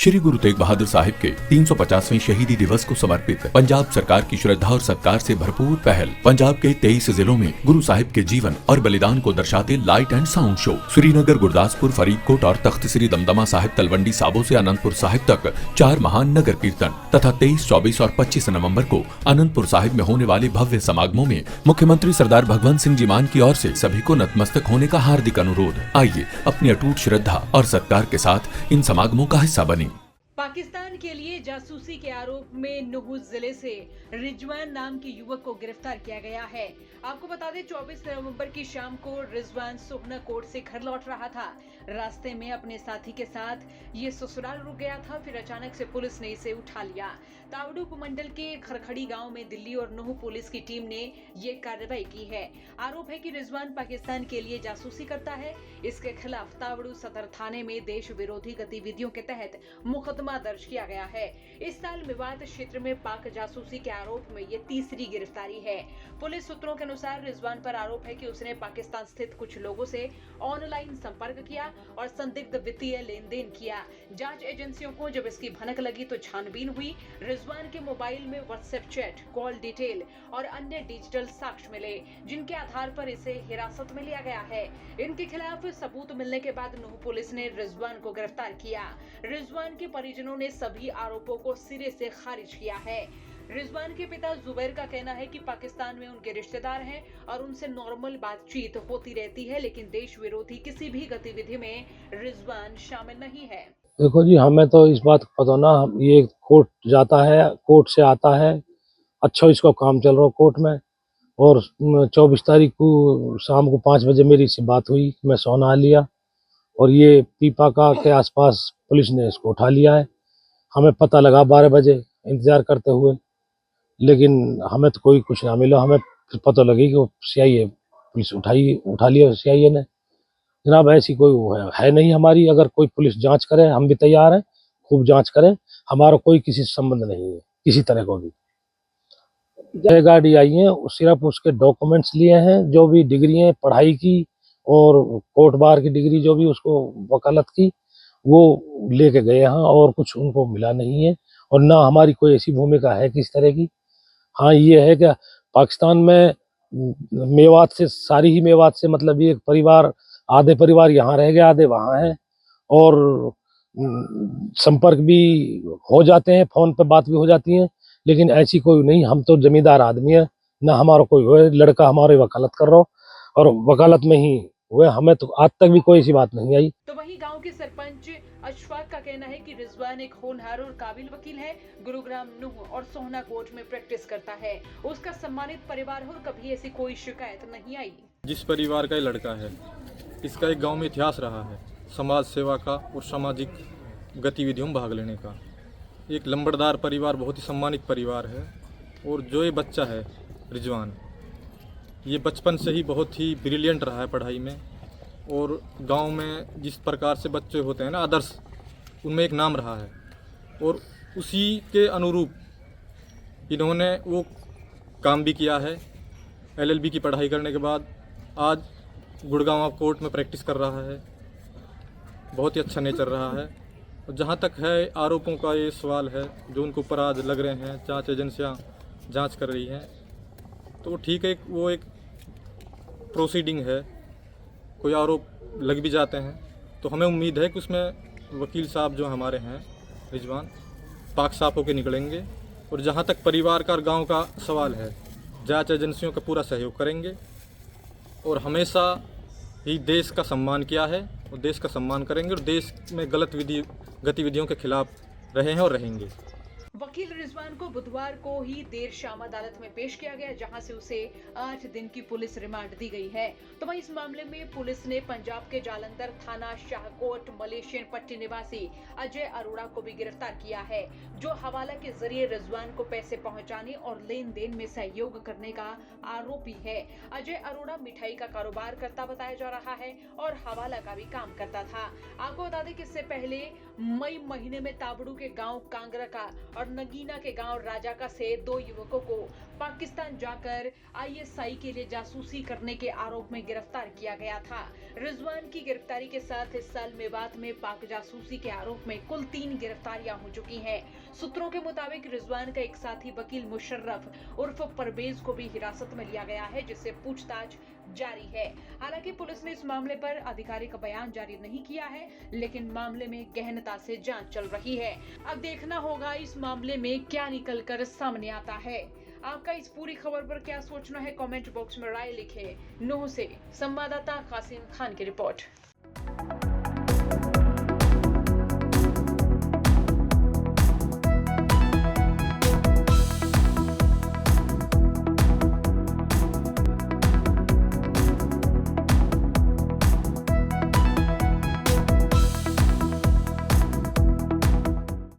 श्री गुरु तेग बहादुर साहिब के 350वें शहीदी दिवस को समर्पित पंजाब सरकार की श्रद्धा और सत्कार से भरपूर पहल। पंजाब के 23 जिलों में गुरु साहिब के जीवन और बलिदान को दर्शाते light and sound show Srinagar, Gurdaspur, Faridkot और तख्त श्री दमदमा साहिब, तलवंडी साबो से अनंतपुर साहिब तक 4 महान नगर कीर्तन तथा 23, 24 और 25 नवंबर को अनंतपुर साहिब में होने वाले भव्य समागमों में मुख्यमंत्री सरदार भगवंत सिंह जी मान की ओर से सभी को नतमस्तक होने का हार्दिक अनुरोध। आइए अपनी अटूट श्रद्धा और सत्कार के साथ इन समागमों का हिस्सा बने। पाकिस्तान के लिए जासूसी के आरोप में नुहू जिले से रिजवान नाम के युवक को गिरफ्तार किया गया है। आपको बता दें 24 नवंबर की शाम को रिजवान सोहना कोट से घर लौट रहा था। रास्ते में अपने साथी के साथ ये ससुराल रुक गया था, फिर अचानक से पुलिस ने इसे उठा लिया। तावड़ू उपमंडल के खरखड़ी गांव में दिल्ली और नुहू पुलिस की टीम ने ये कार्रवाई की है। आरोप है कि रिजवान पाकिस्तान के लिए जासूसी करता है। इसके खिलाफ तावड़ू सदर थाने में देश विरोधी गतिविधियों के तहत मुकदमा दर्ज किया गया है। इस साल मेवात क्षेत्र में पाक जासूसी के आरोप में ये तीसरी गिरफ्तारी है। पुलिस सूत्रों के अनुसार रिजवान पर आरोप है कि उसने पाकिस्तान स्थित कुछ लोगों से ऑनलाइन संपर्क किया और संदिग्ध वित्तीय लेन देन किया। जांच एजेंसियों को जब इसकी भनक लगी तो छानबीन हुई। रिजवान के मोबाइल में व्हाट्सएप चैट, कॉल डिटेल और अन्य डिजिटल साक्ष्य मिले, जिनके आधार पर इसे हिरासत में लिया गया है। इनके खिलाफ सबूत मिलने के बाद नुहू पुलिस ने रिजवान को गिरफ्तार किया। रिजवान के परिजनों ने सभी आरोपों को सिरे से खारिज किया है। रिजवान के पिता जुबैर का कहना है कि पाकिस्तान में उनके रिश्तेदार हैं और उनसे नॉर्मल बातचीत होती रहती है, लेकिन देश विरोधी किसी भी गतिविधि में रिजवान शामिल नहीं है। देखो जी, हमें तो इस बात का पता ना, ये कोर्ट जाता है, कोर्ट से आता है, अच्छा इसका काम चल रहा कोर्ट में। और 24 तारीख को शाम को 5 बजे मेरी से बात हुई, मैं सोना लिया और ये पीपा का के आसपास पुलिस ने इसको उठा लिया है। हमें पता लगा 12 बजे इंतजार करते हुए, लेकिन हमें तो कोई कुछ ना मिला। हमें फिर पता लगी कि वो सीआईए पुलिस उठा लिया सीआईए ने। जनाब ऐसी कोई वो है नहीं हमारी। अगर कोई पुलिस जांच करे हम भी तैयार हैं, खूब जांच करें। हमारा कोई किसी से संबंध नहीं है किसी तरह को भी। गाड़ी आई है, सिर्फ उसके डॉक्यूमेंट्स लिए हैं, जो भी डिग्री है पढ़ाई की और कोर्ट बार की डिग्री जो भी उसको वकालत की, वो लेके गए हैं और कुछ उनको मिला नहीं है। और ना हमारी कोई ऐसी भूमिका है किस तरह की। हाँ ये है कि पाकिस्तान में मेवात से, सारी ही मेवात से मतलब ये परिवार, आधे परिवार यहाँ रह गए, आधे वहाँ हैं। और संपर्क भी हो जाते हैं, फोन पे बात भी हो जाती है, लेकिन ऐसी कोई नहीं। हम तो जमींदार आदमी है, ना हमारा कोई लड़का हमारे वकालत कर रहा हो और वकालत में ही हुए। हमें तो आज तक भी कोई ऐसी बात नहीं आई। तो वहीं गांव के सरपंच अशफाक का कहना है कि रिजवान एक होनहार और काबिल वकील है। गुरुग्राम, नुहू और सोहना कोर्ट में प्रैक्टिस करता है। उसका सम्मानित परिवार है और कभी ऐसी कोई शिकायत नहीं आई। जिस परिवार का ये लड़का है, इसका एक गांव में इतिहास रहा है समाज सेवा का और सामाजिक गतिविधियों में भाग लेने का। एक लंबड़दार परिवार, बहुत ही सम्मानित परिवार है। और जो ये बच्चा है रिजवान, ये बचपन से ही बहुत ही ब्रिलियंट रहा है पढ़ाई में। और गांव में जिस प्रकार से बच्चे होते हैं ना आदर्श, उनमें एक नाम रहा है। और उसी के अनुरूप इन्होंने वो काम भी किया है। LLB की पढ़ाई करने के बाद आज गुड़गांव कोर्ट में प्रैक्टिस कर रहा है। बहुत ही अच्छा नेचर रहा है। और जहाँ तक है आरोपों का ये सवाल है जो उनके ऊपर आज लग रहे हैं, जांच एजेंसियाँ जांच कर रही हैं, तो ठीक है, वो एक प्रोसीडिंग है। कोई आरोप लग भी जाते हैं तो हमें उम्मीद है कि उसमें वकील साहब जो हमारे हैं रिजवान, पाक साफ होकर निकलेंगे। और जहाँ तक परिवार का और गाँव का सवाल है, जांच एजेंसियों का पूरा सहयोग करेंगे। और हमेशा ही देश का सम्मान किया है और देश का सम्मान करेंगे और देश में गलत गतिविधियों के खिलाफ रहे हैं और रहेंगे। वकील रिजवान को बुधवार को ही देर शाम अदालत में पेश किया गया, जहां से उसे 8 दिन की पुलिस रिमांड दी गई है। तो वहीं इस मामले में पुलिस ने पंजाब के जालंधर थाना शाहकोट मलेशियन पट्टी निवासी अजय अरोड़ा को भी गिरफ्तार किया है, जो हवाला के जरिए रिजवान को पैसे पहुंचाने और लेन देन में सहयोग करने का आरोपी है। अजय अरोड़ा मिठाई का कारोबार करता बताया जा रहा है और हवाला का भी काम करता था। आपको बता दें कि इससे पहले मई महीने में ताबड़ू के गांव कांगरा का और नगीना के गांव राजाका से 2 युवकों को पाकिस्तान जाकर आईएसआई के लिए जासूसी करने के आरोप में गिरफ्तार किया गया था। रिजवान की गिरफ्तारी के साथ इस साल मेवात में पाक जासूसी के आरोप में कुल 3 गिरफ्तारियां हो चुकी हैं। सूत्रों के मुताबिक रिजवान का एक साथी वकील मुशर्रफ उर्फ परवेज को भी हिरासत में लिया गया है, जिससे पूछताछ जारी है। हालांकि पुलिस ने इस मामले पर आधिकारिक बयान जारी नहीं किया है, लेकिन मामले में गहनता से जांच चल रही है। अब देखना होगा इस मामले में क्या निकलकर सामने आता है। आपका इस पूरी खबर पर क्या सोचना है, कमेंट बॉक्स में राय लिखें। नूह से संवाददाता कासिम खान की रिपोर्ट।